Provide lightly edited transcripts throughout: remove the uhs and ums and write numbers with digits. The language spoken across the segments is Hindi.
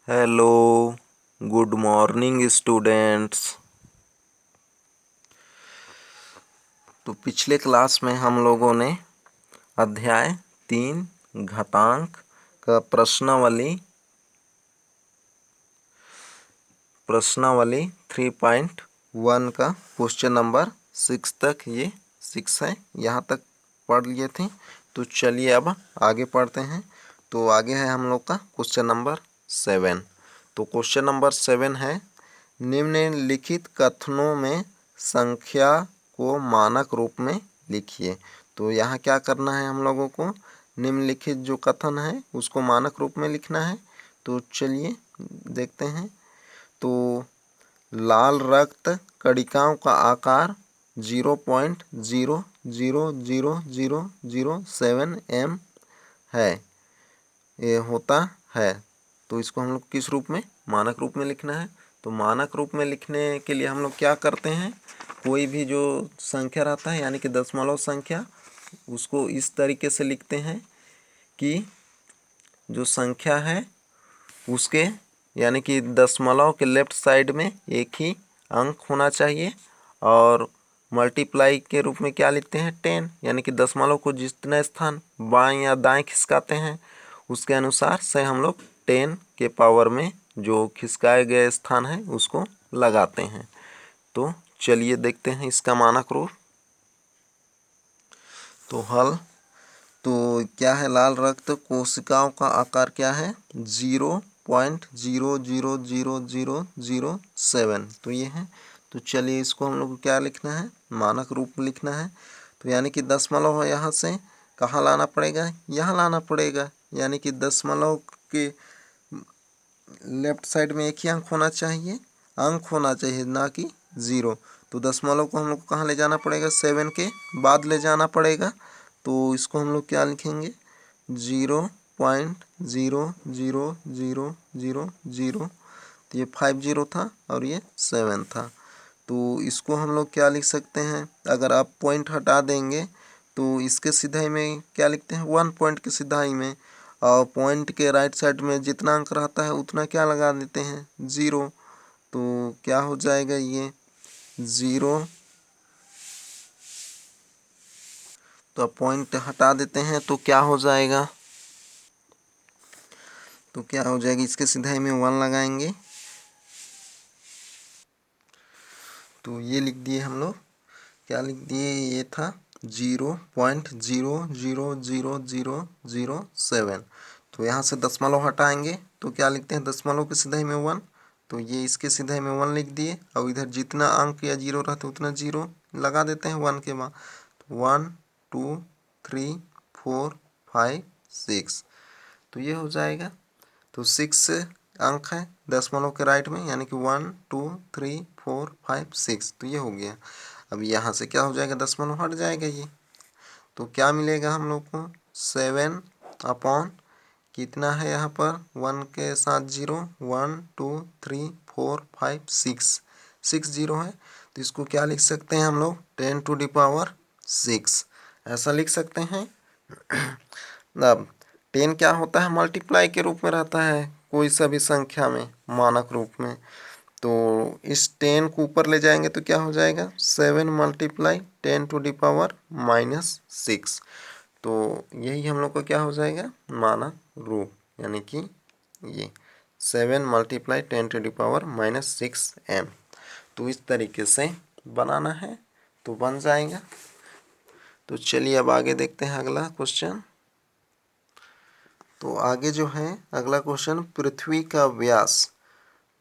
Hello, good morning students. तो पिछले क्लास में हम लोगों ने अध्याय 3 घातांक का प्रश्नावली 3.1 का क्वेश्चन नंबर 6 तक, ये 6 है, यहाँ तक पढ़ लिए थे। तो चलिए अब आगे पढ़ते हैं। तो आगे है हम लोग का क्वेश्चन नंबर 7। तो क्वेश्चन नंबर 7 है, निम्नलिखित कथनों में संख्या को मानक रूप में लिखिए। तो यहाँ क्या करना है हम लोगों को, निम्नलिखित जो कथन है उसको मानक रूप में लिखना है। तो चलिए देखते हैं। तो लाल रक्त कणिकाओं का आकार 0.0000007 m है, ये होता है। तो इसको हम लोग किस रूप में, मानक रूप में लिखना है। तो मानक रूप में लिखने के लिए हम लोग क्या करते हैं, कोई भी जो संख्या रहता है यानी कि दशमलव संख्या, उसको इस तरीके से लिखते हैं कि जो संख्या है उसके यानी कि दशमलव के लेफ्ट साइड में एक ही अंक होना चाहिए, और मल्टीप्लाई के रूप में क्या लिखते हैं 10, यानी कि दशमलव को जितना स्थान बाएं या दाएं खिसकाते हैं उसके अनुसार से हम लोग 10 के पावर में जो खिसकाए गए स्थान है उसको लगाते हैं। तो चलिए देखते हैं इसका मानक रूप। तो हल, तो क्या है, लाल रक्त कोशिकाओं का आकार क्या है 0.0000007। तो ये है। तो चलिए इसको हम लोग को क्या लिखना है, मानक रूप में लिखना है। तो यानी कि दशमलव है, यहाँ से कहाँ लाना पड़ेगा, यहाँ लाना पड़ेगा। यानी कि दशमलव के लेफ्ट साइड में एक ही अंक होना चाहिए, ना कि 0। तो दशमलव को हम लोग को कहाँ ले जाना पड़ेगा, 7 के बाद ले जाना पड़ेगा। तो इसको हम लोग क्या लिखेंगे 0.00000। तो ये 50 था और ये 7 था। तो इसको हम लोग क्या लिख सकते हैं, अगर आप पॉइंट हटा देंगे तो इसके सिधाई में क्या लिखते हैं 1 पॉइंट के सिधाई में, और पॉइंट के राइट साइड में जितना अंक रहता है उतना क्या लगा देते हैं 0। तो क्या हो जाएगा ये 0। तो अब पॉइंट हटा देते हैं तो क्या हो जाएगा, तो क्या हो जाएगी, इसके सिधाई में 1 लगाएंगे। तो ये लिख दिए हम लोग, क्या लिख दिए, ये था 0.0000007। तो यहाँ से दशमलव हटाएंगे तो क्या लिखते हैं, दशमलव के सिधाई में 1। तो ये इसके सिधाई में 1 लिख दिए, और इधर जितना अंक या 0 रहता है उतना 0 लगा देते हैं 1 के बाद। 1 2 3 4 5 6। तो ये हो जाएगा। तो 6 अंक है दशमलव के राइट में, यानी कि 1 2 3 4 5 6। तो ये हो गया। अब यहाँ से क्या हो जाएगा, दशमलव हट जाएगा ये। तो क्या मिलेगा हम लोग को 7 अपॉन कितना है यहाँ पर 1 के साथ 0, 1 2 3 4 5 6, 6 0 है। तो इसको क्या लिख सकते हैं हम लोग 10⁻6 ऐसा लिख सकते हैं। अब 10 क्या होता है, मल्टीप्लाई के रूप में रहता है कोई सा भी संख्या में मानक रूप में। तो इस 10 को ऊपर ले जाएंगे तो क्या हो जाएगा 7 × 10⁻⁻6। तो यही हम लोग का क्या हो जाएगा, मानक रूप, यानी कि ये 7 × 10⁻⁻6 m। तो इस तरीके से बनाना है तो बन जाएगा। तो चलिए अब आगे देखते हैं अगला क्वेश्चन। तो आगे जो है अगला क्वेश्चन, पृथ्वी का व्यास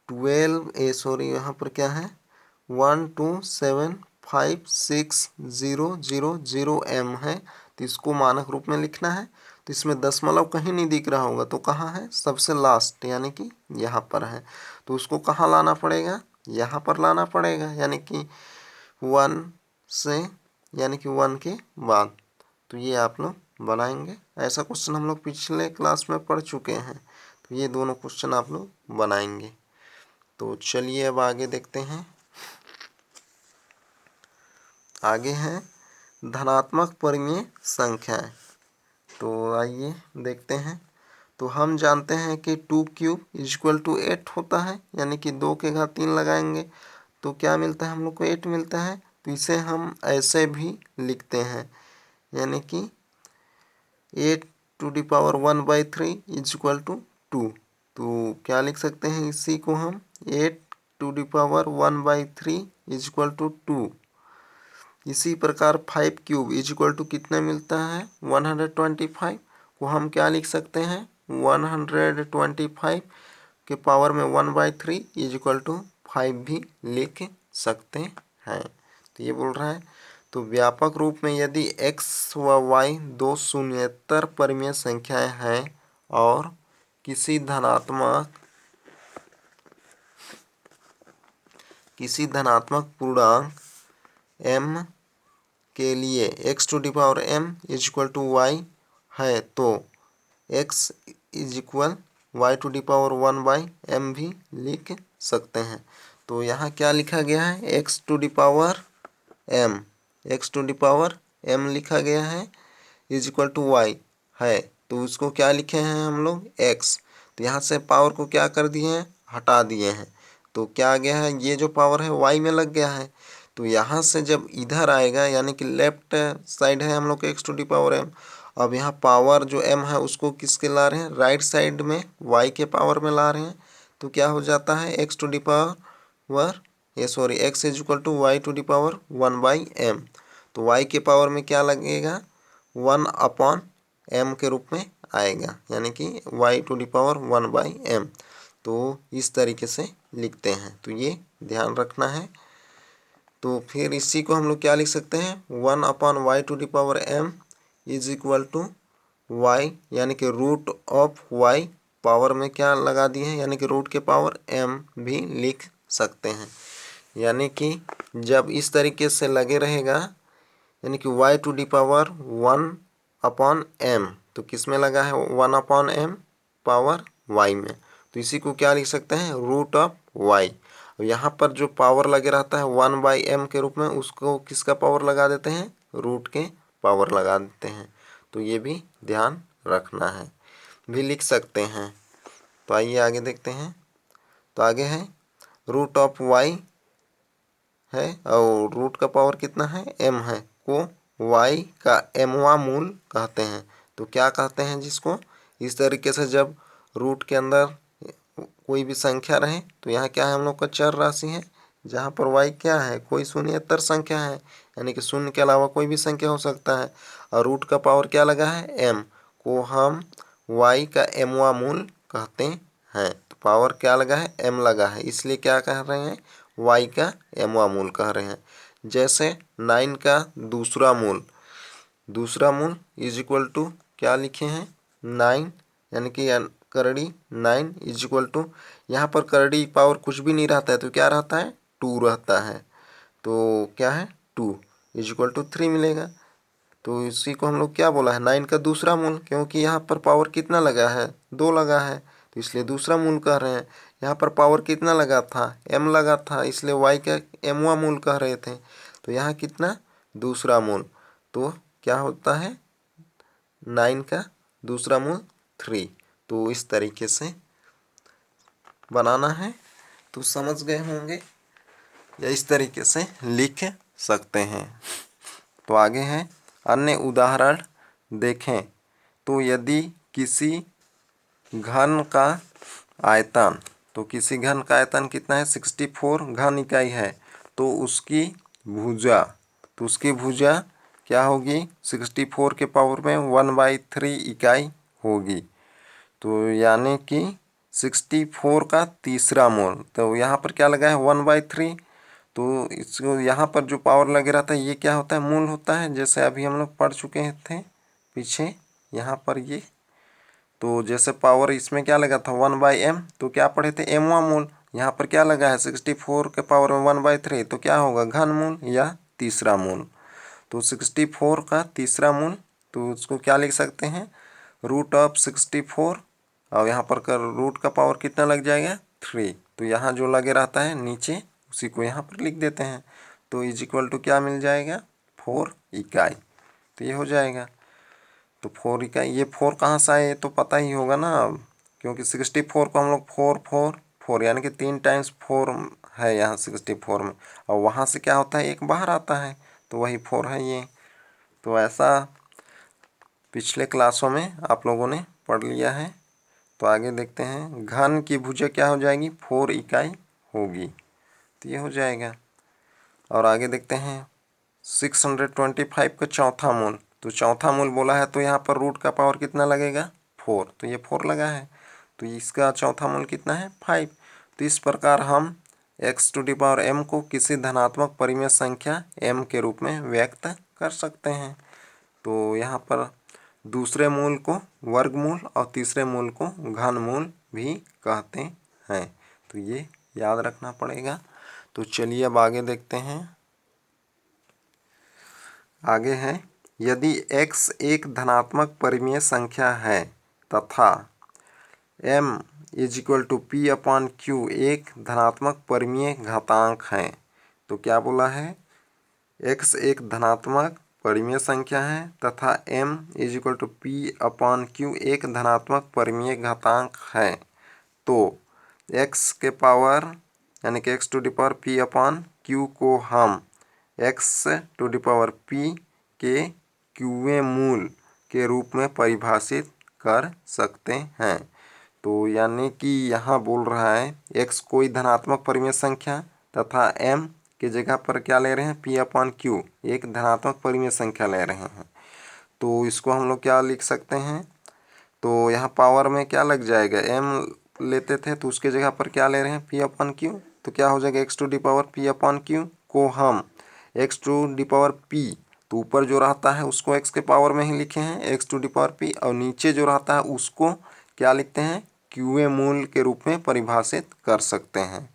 12 यहाँ पर क्या है 127560000 m है। तो इसको मानक रूप में लिखना है। तो इसमें दशमलव कहीं नहीं दिख रहा होगा, तो कहाँ है, सबसे लास्ट यानी कि यहाँ पर है। तो उसको कहाँ लाना पड़ेगा, यहाँ पर लाना पड़ेगा, यानी कि 1 से, यानी कि 1 के बाद। तो ये आप लोग बनाएंगे। ऐसा क्वेश्चन हम लोग पिछले क्लास में पढ़ चुके हैं। तो ये दोनों क्वेश्चन आप लोग बनाएंगे। तो चलिए अब आगे देखते हैं। आगे है धनात्मक परिमेय संख्याएं। तो आइए देखते हैं। तो हम जानते हैं कि 2 क्यूब इक्वल टू 8 होता है, यानी कि 2 के घात 3 लगाएंगे तो क्या मिलता है हम लोग को 8 मिलता है। तो इसे हम ऐसे भी लिखते हैं, यानी कि 8 to the power 1/3 equal to 2। तो क्या लिख सकते हैं इसी को हम 8 to the power 1/3 equal to 2। इसी प्रकार 5 क्यूब इक्वल टू कितना मिलता है 125 को हम क्या लिख सकते हैं 125 के पावर में 1/3 इक्वल टू 5 भी लिख सकते हैं। तो ये बोल रहा है तो व्यापक रूप में यदि x व y दो शून्येतर परिमेय संख्याएं हैं और किसी धनात्मक पूर्णांक m के लिए x to the power m equal to y है तो x is equal y to the power 1/m भी लिख सकते हैं। तो यहाँ क्या लिखा गया है x to the power m लिखा गया है इज इक्वल टू y है, तो उसको क्या लिखे हैं हम लोग x। तो यहाँ से पावर को क्या कर दिए हैं हटा दिए हैं, तो क्या आ गया है ये जो पावर है y में लग गया है। तो यहाँ से जब इधर आएगा यानी कि लेफ्ट साइड है हम लोग का x to the power m, अब यहाँ पावर जो m है उसको किसके ला रहे हैं राइट साइड में y के पावर में ला रहे हैं। तो क्या हो जाता है x to the power x is equal to y to the power 1/m। तो y के पावर में क्या लगेगा 1/m के रूप में आएगा, यानी कि y to the power 1/m। तो इस तरीके से लिखते हैं, तो ये ध्यान रखना है। तो फिर इसी को हम लोग क्या लिख सकते हैं 1/y to the power m is equal to y, यानी कि रूट ऑफ y पावर में क्या लगा दिए हैं यानी कि रूट के पावर m भी लिख सकते हैं। यानी कि जब इस तरीके से लगे रहेगा यानी कि y to the power 1/m, तो किस में लगा है 1/m पावर y में, तो इसी को क्या लिख सकते हैं रूट ऑफ y। यहाँ पर जो पावर लगे रहता है 1/m के रूप में उसको किसका पावर लगा देते हैं रूट के पावर लगा देते हैं। तो ये भी ध्यान रखना है, भी लिख सकते हैं। तो आइए आगे देखते हैं। तो आगे है रूट ऑफ y है और रूट का पावर कितना है m है, को y का mवां मूल कहते हैं। तो क्या कहते हैं जिसको इस तरीके से जब रूट के अंदर कोई भी संख्या रहे तो यहाँ क्या है हम लोग का चर राशि है, जहाँ पर y क्या है कोई शून्येतर संख्या है, यानी कि शून्य के अलावा कोई भी संख्या हो सकता है, और रूट का पावर क्या लगा है m को हम y का mवां मूल कहते हैं। तो पावर क्या लगा है m लगा है, इसलिए क्या कह रहे हैं y का mवां मूल कह रहे हैं। जैसे 9 का दूसरा मूल इज इक्वल टू क्या लिखे हैं 9, यानी कि करड़ी 9 इज इक्वल टू, यहाँ पर करड़ी पावर कुछ भी नहीं रहता है तो क्या रहता है 2 रहता है, तो क्या है 2 इज इक्वल टू 3 मिलेगा। तो इसी को हम लोग क्या बोला है 9 का दूसरा मूल, क्योंकि यहाँ पर पावर कितना लगा है 2 लगा है तो इसलिए दूसरा मूल कह रहे हैं। यहाँ पर पावर कितना लगा था m लगा था, इसलिए y का mवां मूल कह रहे थे। तो यहाँ कितना दूसरा मूल, तो क्या होता है 9 का दूसरा मूल 3। तो इस तरीके से बनाना है, तो समझ गए होंगे, या इस तरीके से लिख सकते हैं। तो आगे है अन्य उदाहरण देखें। तो यदि किसी घन का आयतन, तो किसी घन का आयतन कितना है 64 घन इकाई है, तो उसकी भुजा क्या होगी 64 के पावर में 1/3 इकाई होगी। तो यानी कि 64 का तीसरा मूल, तो यहाँ पर क्या लगा है 1/3, तो इसको यहाँ पर जो पावर लगे रहता है ये क्या होता है मूल होता है, जैसे अभी हम लोग पढ़ चुके थे पीछे यहाँ पर ये। तो जैसे पावर इसमें क्या लगा था 1/m, तो क्या पढ़े थे mवां मूल, यहाँ पर क्या लगा है 64 के पावर में 1/3, तो क्या होगा घन मूल या तीसरा मूल। तो 64 का तीसरा मूल, तो उसको क्या लिख सकते हैं रूट ऑफ 64, और यहाँ पर कर रूट का पावर कितना लग जाएगा 3, तो यहाँ जो लगे रहता है नीचे उसी को यहाँ पर लिख देते हैं। तो इज इक्वल टू क्या मिल जाएगा 4 इकाई, तो ये हो जाएगा। तो 4 इकाई, ये 4 कहाँ से आए ये तो पता ही होगा ना, क्योंकि 64 को हम लोग 4 4 4 यानी कि 3 टाइम्स 4 है यहाँ 64 में, और वहाँ से क्या होता है एक बाहर आता है, तो वही 4 है ये। तो ऐसा पिछले क्लासों में आप लोगों ने पढ़ लिया है। तो आगे देखते हैं, घन की भुजा क्या हो जाएगी, 4 इकाई होगी, तो ये हो जाएगा। और आगे देखते हैं 625 का चौथा मूल, तो चौथा मूल बोला है तो यहाँ पर रूट का पावर कितना लगेगा, 4, तो ये 4 लगा है, तो इसका चौथा मूल कितना है, 5। तो इस प्रकार हम x⁻m को किसी धनात्मक परिमेय संख्या m के रूप में व्यक्त कर सकते हैं। तो यहाँ पर दूसरे मूल को वर्गमूल और तीसरे मूल को घनमूल भी कहते हैं, तो ये याद रखना पड़ेगा। तो चलिए अब आगे देखते हैं। आगे है, यदि x एक धनात्मक परिमेय संख्या है तथा m = p/q एक धनात्मक परिमेय घातांक है, तो क्या बोला है, x एक धनात्मक परिमेय संख्या है तथा m = p/q एक धनात्मक परिमेय घातांक है, तो x के पावर यानी कि x⁻p/q को हम x⁻p के qवें मूल के रूप में परिभाषित कर सकते हैं। तो यानी कि यहाँ बोल रहा है x कोई धनात्मक परिमेय संख्या तथा m की जगह पर क्या ले रहे हैं, p/q एक धनात्मक परिमेय संख्या ले रहे हैं। तो इसको हम लोग क्या लिख सकते हैं, तो यहाँ पावर में क्या लग जाएगा, m लेते थे तो उसके जगह पर क्या ले रहे हैं, p/q, तो क्या हो जाएगा x⁻p/q को हम x⁻p, तो ऊपर जो रहता है उसको x के पावर में ही लिखे हैं x⁻p, और नीचे जो रहता है उसको क्या लिखते हैं, qवें मूल के रूप में परिभाषित कर सकते हैं।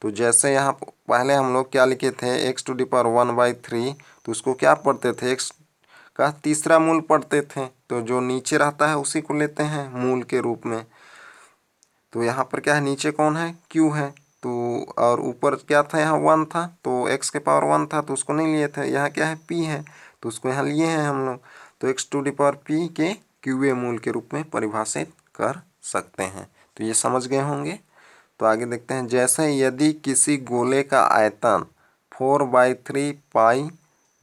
तो जैसे यहाँ पहले हम लोग क्या लिखे थे x⁻1/3, तो उसको क्या पढ़ते थे, x का तीसरा मूल पढ़ते थे, तो जो नीचे रहता है उसी को लेते हैं मूल के रूप में। तो यहाँ पर क्या है, नीचे कौन है, q है, तो और ऊपर क्या था, यहाँ 1 था, तो x के पावर 1 था तो उसको नहीं लिए थे, यहाँ क्या है p है तो उसको यहाँ लिए हैं हम लोग, तो x⁻p के qवें मूल के रूप में परिभाषित कर सकते हैं। तो ये समझ गए होंगे। तो आगे देखते हैं, जैसे यदि किसी गोले का आयतन 4/3 पाई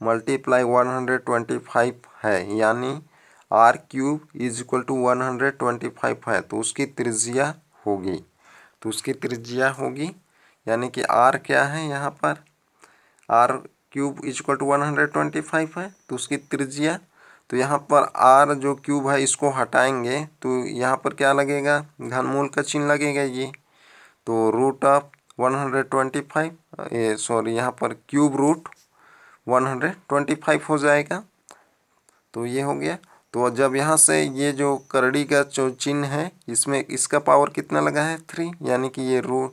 × 125 है, यानी r³ = 125 है, तो उसकी त्रिज्या होगी, तो उसकी त्रिज्या होगी यानी कि r क्या है, यहाँ पर r³ = 125 है, तो उसकी त्रिज्या, तो यहाँ पर r जो क्यूब है इसको हटाएंगे तो यहाँ पर क्या लगेगा, घनमूल का चिन्ह लगेगा ये, तो √125 ये सॉरी यहाँ पर √125 हो जाएगा, तो ये हो गया। तो जब यहाँ से ये जो करड़ी का जो चिन्ह है इसमें इसका पावर कितना लगा है, 3, यानी कि ये रूट,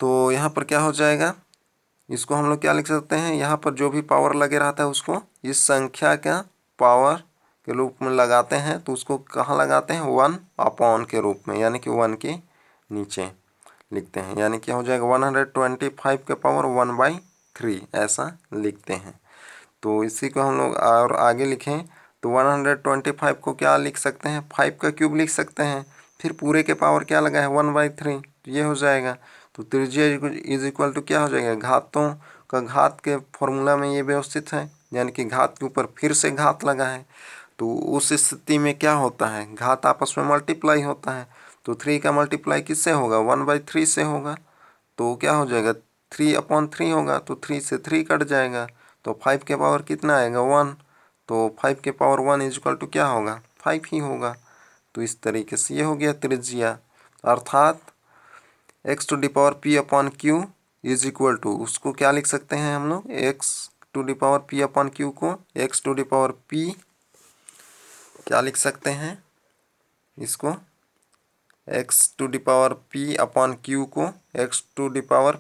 तो यहाँ पर क्या हो जाएगा, इसको हम लोग क्या लिख सकते हैं, यहाँ पर जो भी पावर लगे रहता है उसको इस संख्या का पावर के रूप में लगाते हैं, तो उसको कहाँ लगाते हैं, 1/, के रूप में, यानी कि 1 के नीचे लिखते हैं, यानी क्या हो जाएगा 125 के पावर 1/3 ऐसा लिखते हैं। तो इसी को हम लोग और आगे लिखें तो 125 को क्या लिख सकते हैं, 5 का क्यूब लिख सकते हैं, फिर पूरे के पावर क्या लगा है 1/3, तो ये हो जाएगा। तो त्रिज्या = क्या हो जाएगा, घातों का घात के फॉर्मूला में ये व्यवस्थित है, यानी कि घात के ऊपर फिर से घात लगा है, तो उस स्थिति में क्या होता है, घात आपस में मल्टीप्लाई होता है, तो 3 का मल्टीप्लाई किससे होगा, 1/3 से होगा, तो क्या हो जाएगा 3/3 होगा, तो 3 से 3 कट जाएगा, तो 5 के पावर कितना आएगा, 1, तो 5 के पावर 1 = क्या होगा, 5 ही होगा। तो इस तरीके से ये हो गया त्रिज्या, अर्थात x⁻p/q = उसको क्या लिख सकते हैं हम लोग, x⁻p/q को x⁻p क्या लिख सकते हैं, इसको x⁻p/q को x⁻p⁴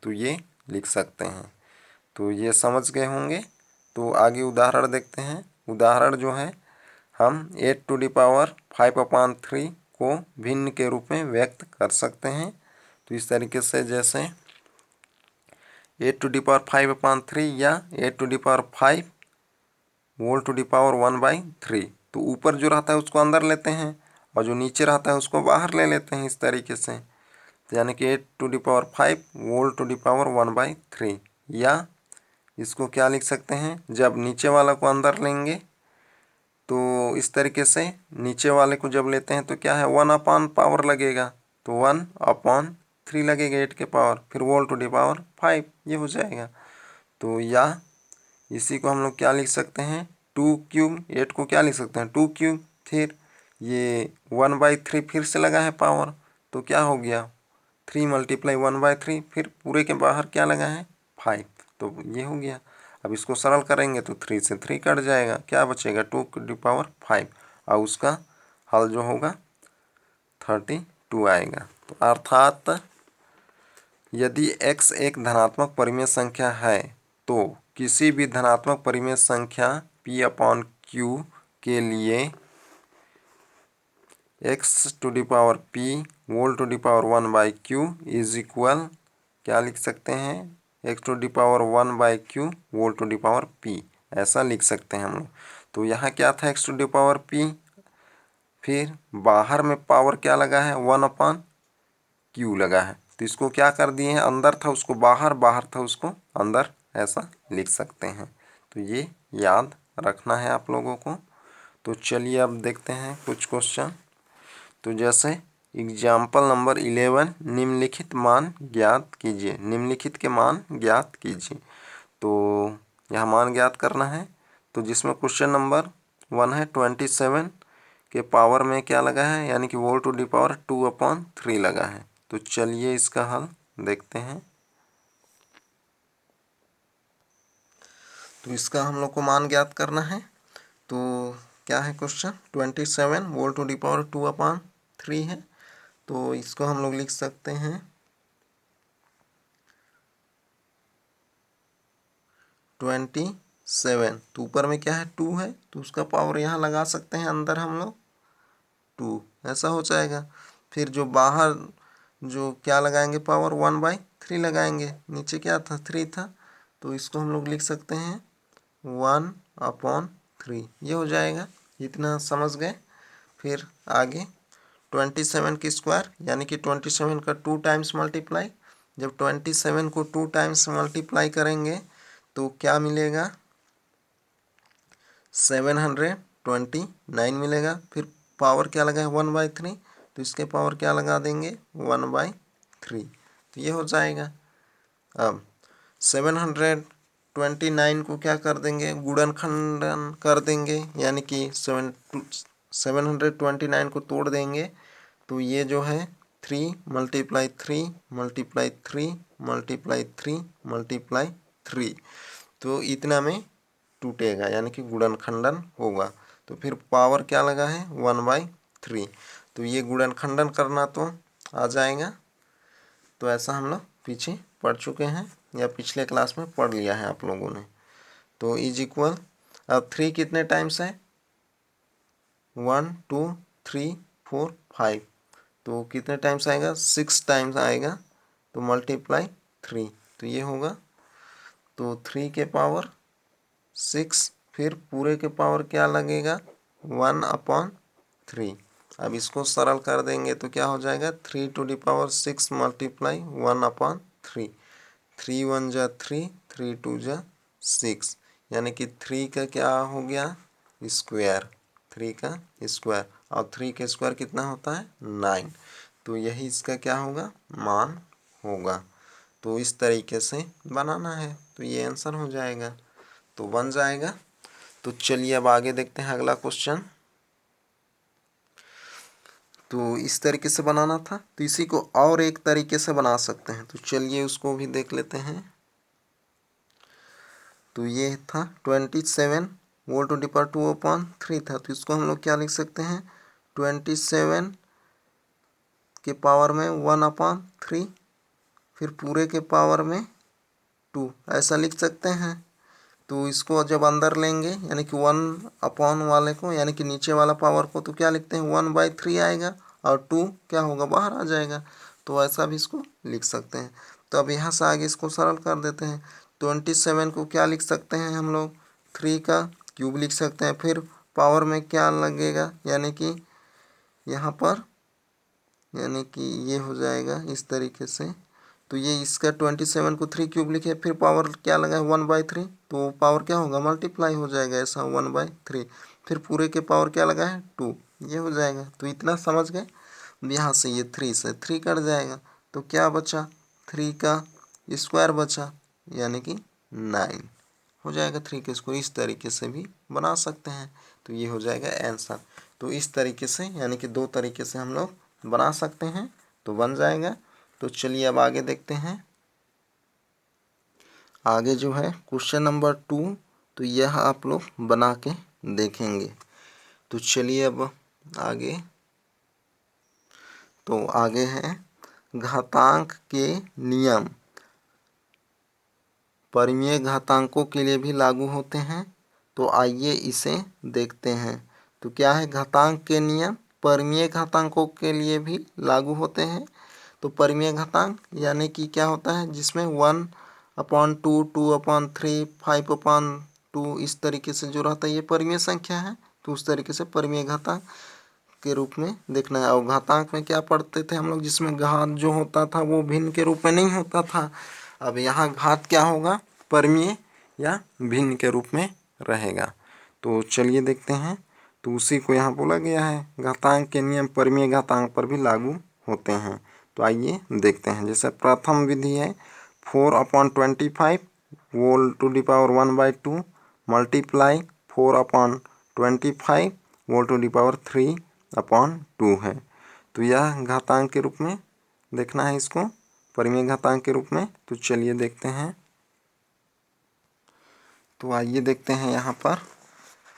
तो ये लिख सकते हैं। तो ये समझ गए होंगे। तो आगे उदाहरण देखते हैं। उदाहरण जो है, हम 8⁵ को भिन्न के रूप में व्यक्त कर सकते हैं। तो इस तरीके से जैसे 8⁵ या 8⁵ होल टू द पावर 1/3। तो ऊपर जो रहता है उसको अंदर लेते हैं और जो नीचे रहता है उसको बाहर ले लेते हैं इस तरीके से। तो यानी कि 8 to the power 5 whole to the power 1/3। या इसको क्या लिख सकते हैं, जब नीचे वाला को अंदर लेंगे तो इस तरीके से नीचे वाले को जब लेते हैं तो क्या है 1 पावर लगेगा, तो 1/3 लगेगा 8 के पावर, फिर होल टू द पावर 5 ये हो जाएगा। तो या इसी को हम लोग क्या लिख सकते हैं 2 क्यूब, 8 को क्या लिख सकते हैं 2 क्यूब, फिर ये 1/3 फिर से लगा है पावर, तो क्या हो गया 3 × 1/3, फिर पूरे के बाहर क्या लगा है 5, तो ये हो गया। अब इसको सरल करेंगे तो 3 से 3 कट जाएगा, क्या बचेगा 2 × 5 और उसका हल जो होगा 32 आएगा। तो अर्थात यदि x एक धनात्मक परिमेय संख्या है तो किसी भी धनात्मक परिमेय संख्या p/q के लिए x to the power p whole to the power 1/q is equal क्या लिख सकते हैं x to the power 1/q whole to the power p, ऐसा लिख सकते हैं हम लोग। तो यहाँ क्या था x to the power p, फिर बाहर में पावर क्या लगा है 1/q लगा है, तो इसको क्या कर दिए हैं अंदर था उसको बाहर, बाहर था उसको अंदर, ऐसा लिख सकते हैं। तो ये याद रखना है आप लोगों को। तो चलिए अब देखते हैं कुछ क्वेश्चन। तो जैसे एग्जाम्पल नंबर 11 निम्नलिखित मान ज्ञात कीजिए, निम्नलिखित के मान ज्ञात कीजिए। तो यह मान ज्ञात करना है, तो जिसमें क्वेश्चन नंबर 1 है 27 के पावर में क्या लगा है, यानी कि होल टू द पावर 2/3 लगा है। तो चलिए इसका हल देखते हैं। तो इसका हम लोग को मान ज्ञात करना है। तो क्या है question 27 whole to the power 2/3 है, तो इसको हम लोग लिख सकते हैं 27, तो ऊपर में क्या है 2 है, तो उसका पावर यहाँ लगा सकते हैं अंदर हम लोग 2, ऐसा हो जाएगा। फिर जो बाहर जो क्या लगाएंगे पावर 1/3 लगाएंगे, नीचे क्या था 3 था, तो इसको हम लोग लिख सकते हैं 1/3, ये हो जाएगा। इतना समझ गए। फिर आगे 27 की स्क्वायर यानी कि 27 का 2 टाइम्स मल्टीप्लाई, जब 27 को 2 टाइम्स मल्टीप्लाई करेंगे तो क्या मिलेगा 729 मिलेगा। फिर पावर क्या लगा है 1/3, तो इसके पावर क्या लगा देंगे 1/3, तो ये हो जाएगा। अब 729 को क्या कर देंगे गुणनखंडन कर देंगे, यानी कि 729 को तोड़ देंगे, तो ये जो है 3 × 3 × 3 × 3 × 3, तो इतना में टूटेगा यानी कि गुणनखंडन होगा। तो फिर पावर क्या लगा है 1/3, तो ये गुणनखंडन करना तो आ जाएगा। तो ऐसा हम लोग पीछे पढ़ चुके हैं या पिछले क्लास में पढ़ लिया है आप लोगों ने। तो इज इक्वल, अब 3 कितने टाइम्स है 1 2 3 4 5, तो कितने टाइम्स आएगा 6 टाइम्स आएगा, तो मल्टीप्लाई 3, तो ये होगा। तो 3 के पावर 6, फिर पूरे के पावर क्या लगेगा 1/3। अब इसको सरल कर देंगे तो क्या हो जाएगा 3 टू द पावर 6 मल्टीप्लाई 1/3, 3 1 जा 3, 3 2 जा 6, यानी कि 3 का क्या हो गया स्क्वायर, 3 का स्क्वायर, और 3 का स्क्वायर कितना होता है 9, तो यही इसका क्या होगा मान होगा। तो इस तरीके से बनाना है, तो ये आंसर हो जाएगा, तो बन जाएगा। तो चलिए अब आगे देखते हैं अगला क्वेश्चन। तो इस तरीके से बनाना था, तो इसी को और एक तरीके से बना सकते हैं, तो चलिए उसको भी देख लेते हैं। तो ये था 27 होल टू द पावर 2/3 था, तो इसको हम लोग क्या लिख सकते हैं 27 के पावर में 1/3, फिर पूरे के पावर में 2, ऐसा लिख सकते हैं। तो इसको जब अंदर लेंगे यानी कि 1 वाले को यानी कि नीचे वाला पावर को, तो क्या लिखते हैं 1/3 आएगा और 2 क्या होगा बाहर आ जाएगा, तो ऐसा भी इसको लिख सकते हैं। तो अब यहाँ से आगे इसको सरल कर देते हैं। 27 को क्या लिख सकते हैं हम लोग 3 का क्यूब लिख सकते हैं। फिर पावर में क्या लगेगा, यानी कि यहाँ पर यानी कि ये हो जाएगा इस तरीके से। तो ये इसका 27 को 3 क्यूब लिखे, फिर पावर क्या लगा है 1/3, तो पावर क्या होगा मल्टीप्लाई हो जाएगा ऐसा 1/3। फिर पूरे के पावर क्या लगा है 2, ये हो जाएगा। तो इतना समझ गए। यहाँ से ये 3 से 3 कट जाएगा तो क्या बचा 3 का स्क्वायर बचा, यानी कि 9 हो जाएगा 3 के स्क्वायर। इस तरीके से भी बना सकते हैं, तो ये हो जाएगा आंसर। तो इस तरीके से यानी कि 2 तरीके से हम लोग बना सकते हैं, तो बन जाएगा। तो चलिए अब आगे देखते हैं। आगे जो है क्वेश्चन नंबर 2, तो यह आप लोग बना के देखेंगे। तो चलिए अब आगे, तो आगे है घातांक के नियम परिमेय घातांकों के लिए भी लागू होते हैं। तो आइए इसे देखते हैं। तो क्या है घातांक के नियम परिमेय घातांकों के लिए भी लागू होते हैं। तो परिमेय घातांक यानी कि क्या होता है जिसमें 1/2, 2/3, 5/2 इस तरीके से जो रहता है ये परिमेय संख्या है। तो उस तरीके से परिमेय घातांक के रूप में देखना है। और घातांक में क्या पढ़ते थे हम लोग, जिसमें घात जो होता था वो भिन्न के रूप में नहीं होता था। अब यहाँ घात क्या होगा परिमेय या भिन्न के रूप में रहेगा। तो चलिए देखते हैं। तो उसी को यहाँ बोला गया है घातांक के नियम परिमेय घातांक पर भी लागू होते हैं। तो आइए देखते हैं। जैसे प्रथम विधि है 4/25 whole to the power 1/2 multiply 4/25 whole to the power 3/2 है। तो यह घातांक के रूप में देखना है इसको परिमेय घातांक के रूप में। तो चलिए देखते हैं। तो आइए देखते हैं यहाँ पर।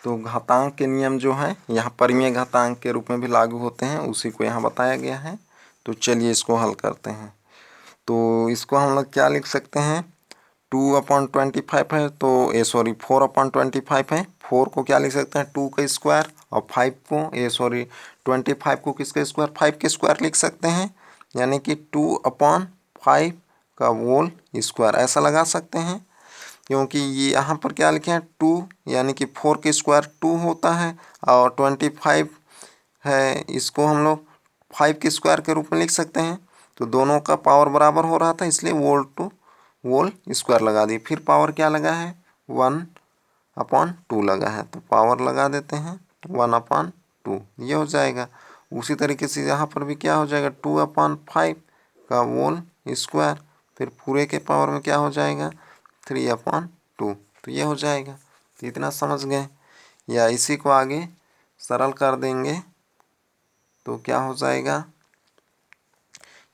तो घातांक के नियम जो है यहाँ परिमेय घातांक के रूप में भी लागू होते हैं, उसी को यहाँ बताया गया है। तो चलिए इसको हल करते हैं। तो इसको हम लोग क्या लिख सकते हैं 2/25 है, तो 4/25 है। 4 को क्या लिख सकते हैं 2 का स्क्वायर, और 5 को 25 को किसका स्क्वायर 5 के स्क्वायर लिख सकते हैं, यानी कि 2/5 का होल स्क्वायर ऐसा लगा सकते हैं। क्योंकि ये यहाँ पर क्या लिखे हैं 2 यानी कि 4 के स्क्वायर 2 होता है, और 25 है इसको हम लोग 5 के स्क्वायर के रूप में लिख सकते हैं। तो दोनों का पावर बराबर हो रहा था इसलिए होल स्क्वायर लगा दिए। फिर पावर क्या लगा है 1/2 लगा है, तो पावर लगा देते हैं 1/2 ये हो जाएगा। उसी तरीके से यहाँ पर भी क्या हो जाएगा 2/5 का होल स्क्वायर, फिर पूरे के पावर में क्या हो जाएगा 3/2, तो ये हो जाएगा। तो इतना समझ गए। या इसी को आगे सरल कर देंगे तो क्या हो जाएगा,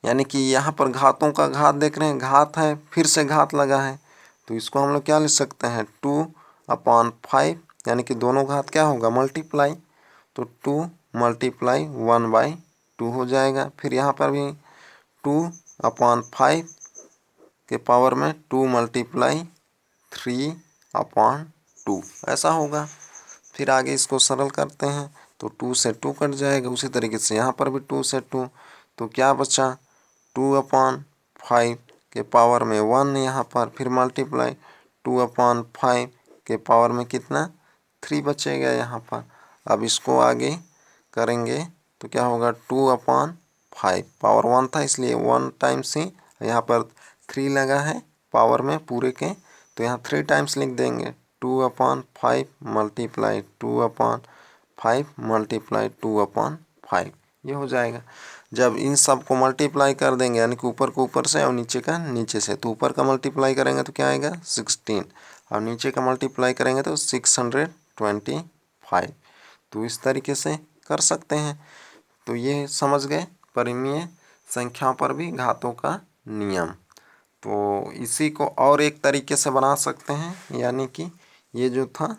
यानी कि यहाँ पर घातों का घात देख रहे हैं, घात है फिर से घात लगा है, तो इसको हम लोग क्या लिख सकते हैं 2/5, यानी कि दोनों घात क्या होगा मल्टीप्लाई, तो 2 × 1/2 हो जाएगा। फिर यहाँ पर भी 2/5 के पावर में 2 × 3/2 ऐसा होगा। फिर आगे इसको सरल करते हैं तो 2 से 2 कट जाएगा। उसी तरीके से यहाँ पर भी 2 से 2, तो क्या बचा 2/5 के पावर में 1 यहाँ पर, फिर मल्टीप्लाई 2/5 के पावर में कितना 3 बचेगा यहाँ पर। अब इसको आगे करेंगे तो क्या होगा 2/5 पावर 1 था इसलिए 1 टाइम्स ही, यहाँ पर 3 लगा है पावर में पूरे के, तो यहाँ 3 टाइम्स लिख देंगे 2/5 मल्टीप्लाई 2/5 मल्टीप्लाई 2/5 ये हो जाएगा। जब इन सब को मल्टीप्लाई कर देंगे यानी कि ऊपर को ऊपर से और नीचे का नीचे से, तो ऊपर का मल्टीप्लाई करेंगे तो क्या आएगा 16, और नीचे का मल्टीप्लाई करेंगे तो 625। तो इस तरीके से कर सकते हैं। तो ये समझ गए परिमेय संख्याओं पर भी घातों का नियम। तो इसी को और एक तरीके से बना सकते हैं, यानी कि ये जो था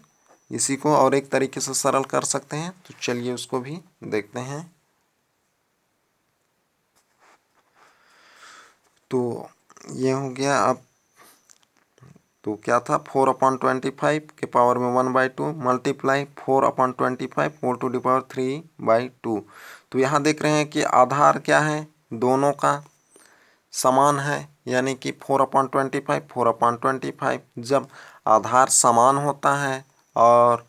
इसी को और एक तरीके से सरल कर सकते हैं। तो चलिए उसको भी देखते हैं। तो ये हो गया। अब तो क्या था 4/25 के पावर में 1/2 multiply 4/25 whole to the power 3/2। तो यहाँ देख रहे हैं कि आधार क्या है दोनों का समान है, यानी कि 4/25 4/25। जब आधार समान होता है और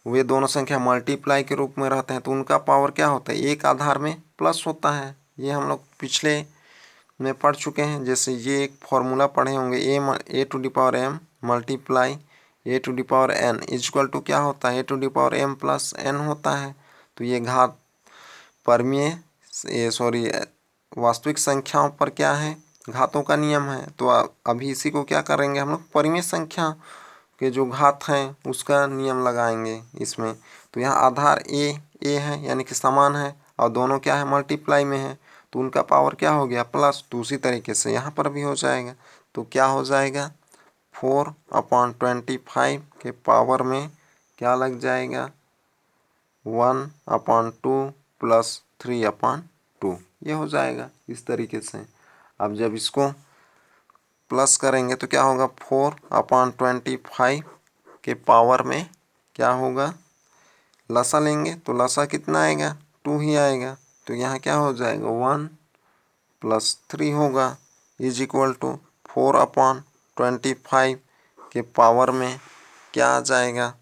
वे दोनों संख्या मल्टीप्लाई के रूप में रहते हैं तो उनका पावर क्या होता है, एक आधार में प्लस होता है। ये हम लोग पिछले में पढ़ चुके हैं। जैसे ये एक फॉर्मूला पढ़े होंगे, A to the power M multiply A to the power N equal to क्या होता है, A to the power M plus N होता है। तो ये घात परमीय वास्तविक संख्याओं पर क्या है, घातों का नियम है। तो अभी इसी को क्या करेंगे हम लोग, परिमेय संख्या के जो घात हैं उसका नियम लगाएंगे इसमें। तो यहाँ आधार ए है यानी कि समान है और दोनों क्या है, मल्टीप्लाई में है तो उनका पावर क्या हो गया, प्लस। तो उसी तरीके से यहाँ पर भी हो जाएगा। तो क्या हो जाएगा, 4/25 के पावर में क्या लग जाएगा, 1/2 प्लस 3/2 ये हो जाएगा इस तरीके से। अब जब इसको प्लस करेंगे तो क्या होगा, 4/25 के पावर में क्या होगा, लसा लेंगे तो लसा कितना आएगा, 2 ही आएगा। तो यहाँ क्या हो जाएगा, 1 + 3 होगा इज इक्वल टू 4/25 के पावर में क्या आ जाएगा,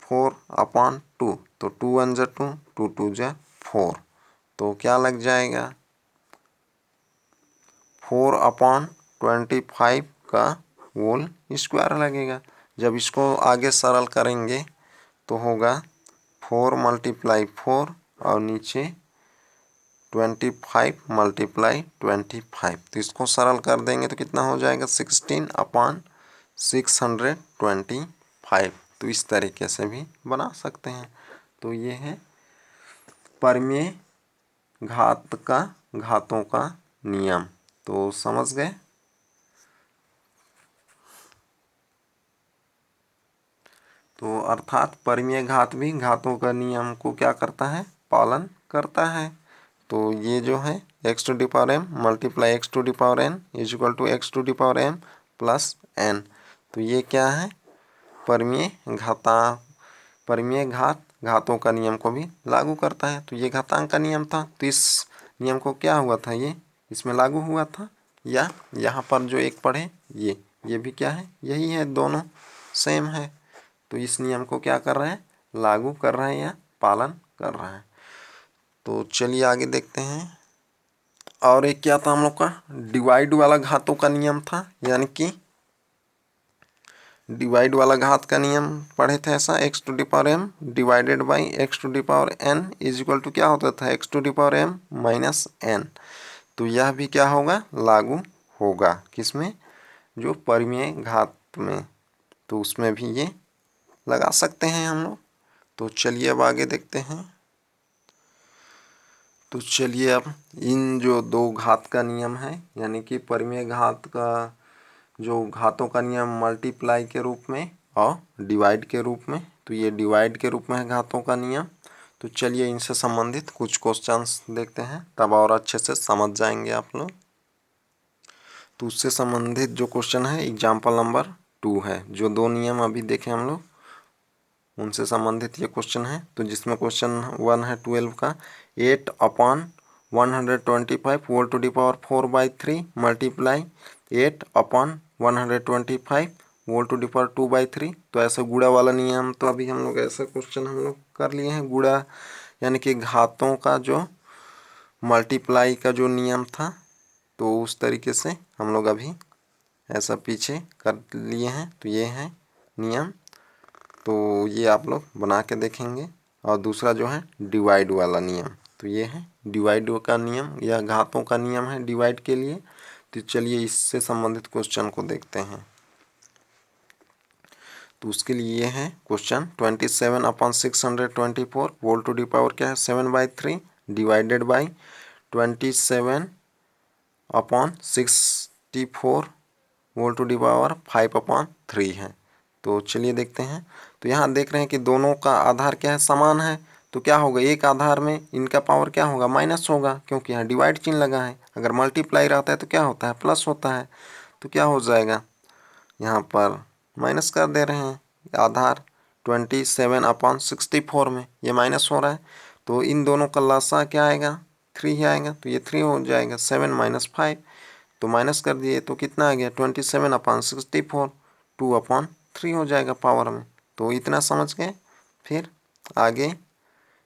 4/2। तो 2 1 जा 2, 2 2 जा 4। तो क्या लग जाएगा, 4/25 का होल स्क्वायर लगेगा। जब इसको आगे सरल करेंगे तो होगा 4 × 4 और नीचे 25 × 25। तो इसको सरल कर देंगे तो कितना हो जाएगा, 16/625। तो इस तरीके से भी बना सकते हैं। तो ये है परिमेय घात का घातों का नियम। तो समझ गए। तो अर्थात परिमेय घात भी घातों का नियम को क्या करता है, पालन करता है। तो ये जो है x to the power m multiply x to the power n is equal to x to the power m plus n। तो ये क्या है, परिमेय घात घातों का नियम को भी लागू करता है। तो ये घातांक का नियम था, तो इस नियम को क्या हुआ था, ये इसमें लागू हुआ था। या यहाँ पर जो एक पढ़े ये भी क्या है, यही है, दोनों सेम है। तो इस नियम को क्या कर रहे हैं, लागू कर रहे हैं या पालन कर रहे हैं। तो चलिए आगे देखते हैं। और एक क्या था हम लोग का, डिवाइड वाला घातों का नियम था, यानी कि डिवाइड वाला घात का नियम पढ़े थे ऐसा, x to the power m divided by x to the power n is equal to क्या होता था, x to the power m minus n। तो यह भी क्या होगा, लागू होगा किसमें, जो परिमेय घात में। तो उसमें भी ये लगा सकते हैं हम लोग। तो चलिए अब आगे देखते हैं। तो चलिए अब इन जो दो घात का नियम है, यानी कि परिमेय घात का जो घातों का नियम मल्टीप्लाई के रूप में और डिवाइड के रूप में, तो ये डिवाइड के रूप में है घातों का नियम। तो चलिए इनसे संबंधित कुछ क्वेश्चंस देखते हैं, तब और अच्छे से समझ जाएंगे आप लोग। तो उससे संबंधित जो क्वेश्चन है एग्जाम्पल नंबर 2 है। जो दो नियम अभी देखे हम लोग उनसे संबंधित ये क्वेश्चन है। तो जिसमें क्वेश्चन 1 है 12 का, 8/125 whole to the power 4/3 multiply 8/125 whole to the power 2/3। तो ऐसा गुणा वाला नियम, तो अभी हम लोग ऐसा क्वेश्चन हम लोग कर लिए हैं। गुणा यानी कि घातों का जो मल्टीप्लाई का जो नियम था, तो उस तरीके से हम लोग अभी ऐसा पीछे कर लिए हैं। तो ये है नियम, तो ये आप लोग बना के देखेंगे। और दूसरा जो है डिवाइड वाला नियम, तो ये है डिवाइड का नियम या घातों का नियम है डिवाइड के लिए। तो चलिए इससे संबंधित क्वेश्चन को देखते हैं। तो उसके लिए ये है question 27/624 whole to the power क्या है 7/3 divided by 27/64 whole to the power 5/3 है। तो चलिए देखते हैं। तो यहाँ देख रहे हैं कि दोनों का आधार क्या है, समान है। तो क्या होगा, एक आधार में इनका पावर क्या होगा, माइनस होगा, क्योंकि यहाँ डिवाइड चिन्ह लगा है। अगर मल्टीप्लाई रहता है तो क्या होता है, प्लस होता है। तो क्या हो जाएगा, यहाँ पर माइनस कर दे रहे हैं आधार 27/64 में, ये माइनस हो रहा है। तो इन दोनों का लसा क्या आएगा, 3 ही आएगा। तो ये 3 हो जाएगा, 7 - 5। तो माइनस कर दिए तो कितना आ गया, 27/64 2/3 हो जाएगा पावर में। तो इतना समझ गए। फिर आगे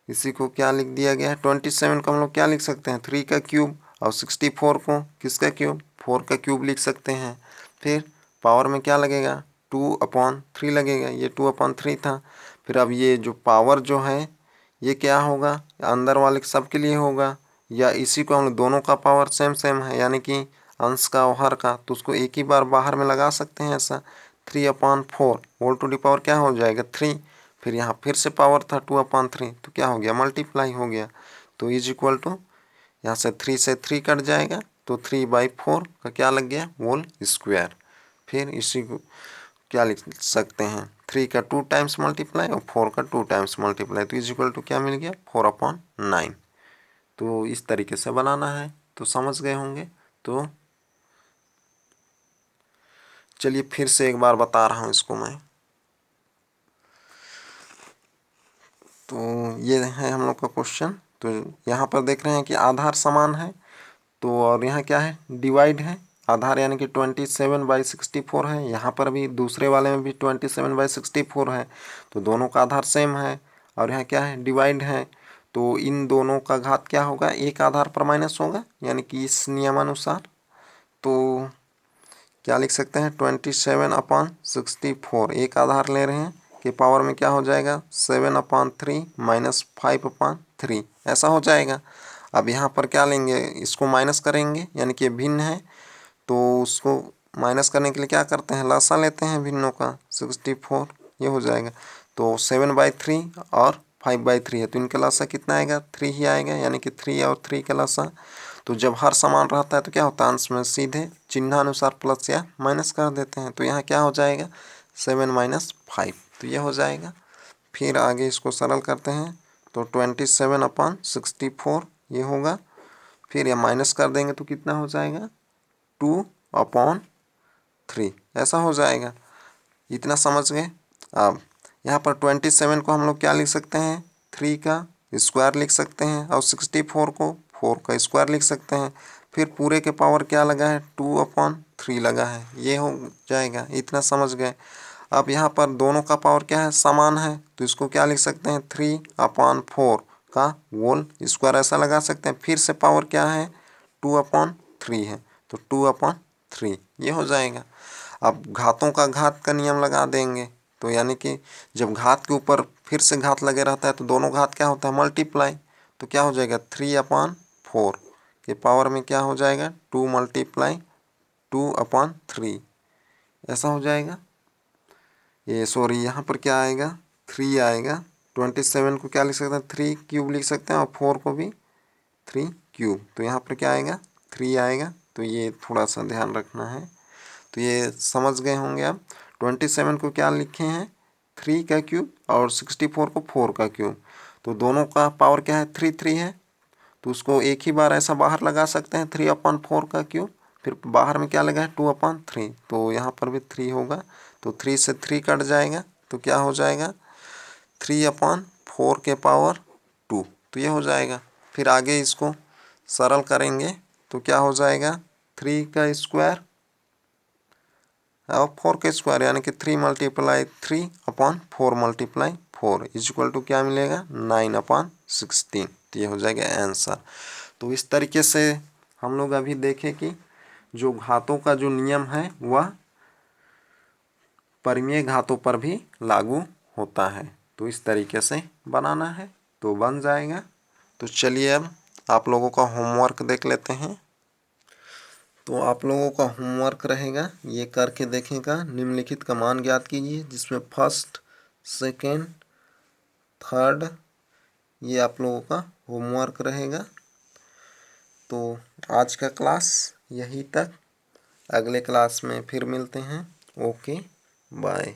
इसी को क्या लिख दिया गया है, 27 को हम लोग क्या लिख सकते हैं, 3 का क्यूब, और 64 को किसका क्यूब, 4 का क्यूब लिख सकते हैं। फिर पावर में क्या लगेगा, 2/3 लगेगा, ये 2/3 था। फिर अब ये जो पावर जो है ये क्या होगा, अंदर वाले सब के लिए होगा, या इसी को हम लोग दोनों का पावर सेम सेम है यानी कि अंश का और हर का, तो उसको एक ही बार बाहर में लगा सकते हैं ऐसा। 3/4 होल टू दी पावर क्या हो जाएगा, 3। फिर यहाँ फिर से पावर था 2/3, तो क्या हो गया, मल्टीप्लाई हो गया। तो इज इक्वल टू यहाँ से 3 से 3 कट जाएगा, तो 3/4 का क्या लग गया, होल स्क्वायर। फिर इसी को क्या लिख सकते हैं, 3 का 2 टाइम्स मल्टीप्लाई और 4 का 2 टाइम्स मल्टीप्लाई, तो इज इक्वल टू क्या मिल गया, 4/9। तो इस तरीके से बनाना है, तो समझ गए होंगे। तो चलिए फिर से एक बार बता रहा हूँ इसको मैं। तो ये है हम लोग का क्वेश्चन। तो यहाँ पर देख रहे हैं कि आधार समान है, तो और यहाँ क्या है, डिवाइड है। आधार यानी कि 27/64 है, यहाँ पर भी दूसरे वाले में भी 27/64 है, तो दोनों का आधार सेम है। और यहाँ क्या है, डिवाइड है, तो इन दोनों का घात क्या होगा, एक आधार पर माइनस होगा, यानी कि इस नियमानुसार। तो क्या लिख सकते हैं, 27/64 एक आधार ले रहे हैं कि पावर में क्या हो जाएगा, 7/3 - 5/3 ऐसा हो जाएगा। अब यहाँ पर क्या लेंगे, इसको माइनस करेंगे, यानी कि भिन्न है, तो उसको माइनस करने के लिए क्या करते हैं, लसा लेते हैं भिन्नों का, 64 ये हो जाएगा। तो 7/3 और 5/3 है, तो इनका लसा कितना आएगा, 3 ही आएगा, यानी कि 3 और 3 का लसा। तो जब हर समान रहता है तो क्या होता है, अंश में सीधे चिन्हानुसार प्लस या माइनस कर देते हैं, तो यहाँ क्या हो जाएगा, 7 - 5, तो ये हो जाएगा। फिर आगे इसको सरल करते हैं, तो 27/64 ये होगा, फिर ये माइनस कर देंगे तो कितना हो जाएगा, 2/3 ऐसा हो जाएगा। इतना समझ गए। अब यहाँ पर 27 को हम लोग क्या लिख सकते हैं, 3 का स्क्वायर लिख सकते हैं, और 64 को 4 का स्क्वायर लिख सकते हैं। फिर पूरे के पावर क्या लगा है, 2/3 लगा है, ये हो जाएगा। इतना समझ गए। अब यहाँ पर दोनों का पावर क्या है, समान है, तो इसको क्या लिख सकते हैं, 3/4 का होल स्क्वायर ऐसा लगा सकते हैं। फिर से पावर क्या है, 2/3 है, तो 2/3 ये हो जाएगा। अब घातों का घात का नियम लगा देंगे, तो यानी कि जब घात के ऊपर फिर से घात लगे रहता है तो दोनों घात क्या होता है, मल्टीप्लाई। तो क्या हो जाएगा, 3/4 के पावर में क्या हो जाएगा, 2 × 2/3 ऐसा हो जाएगा। ये सॉरी यहाँ पर क्या आएगा, 3 आएगा। 27 को क्या लिख सकते हैं, 3 क्यूब लिख सकते हैं, और 4 को भी 3 क्यूब, तो यहाँ पर क्या आएगा, 3 आएगा। तो ये थोड़ा सा ध्यान रखना है। तो ये समझ गए होंगे आप। 27 को क्या लिखे हैं, 3 का क्यूब, और 64 को 4 का क्यूब, तो दोनों का पावर क्या है, 3 है, तो उसको एक ही बार ऐसा बाहर लगा सकते हैं, 3/4 का क्यूब। फिर बाहर में क्या लगा है, 2/3, तो यहाँ पर भी 3 होगा, तो 3 से 3 कट जाएगा, तो क्या हो जाएगा, 3/4 के पावर 2, तो ये हो जाएगा। फिर आगे इसको सरल करेंगे तो क्या हो जाएगा, 3 का स्क्वायर और 4 का स्क्वायर, यानी कि 3 × 3/4 × 4 इज इक्वल टू क्या मिलेगा, 9/16, तो ये हो जाएगा आंसर। तो इस तरीके से हम लोग अभी देखें कि जो घातों का जो नियम है वह परिमेय घातों पर भी लागू होता है। तो इस तरीके से बनाना है तो बन जाएगा। तो चलिए अब आप लोगों का होमवर्क देख लेते हैं। तो आप लोगों का होमवर्क रहेगा, ये करके देखेगा, निम्नलिखित का मान ज्ञात कीजिए, जिसमें फर्स्ट, सेकेंड, थर्ड ये आप लोगों का होमवर्क रहेगा। तो आज का क्लास यहीं तक, अगले क्लास में फिर मिलते हैं। Okay bye.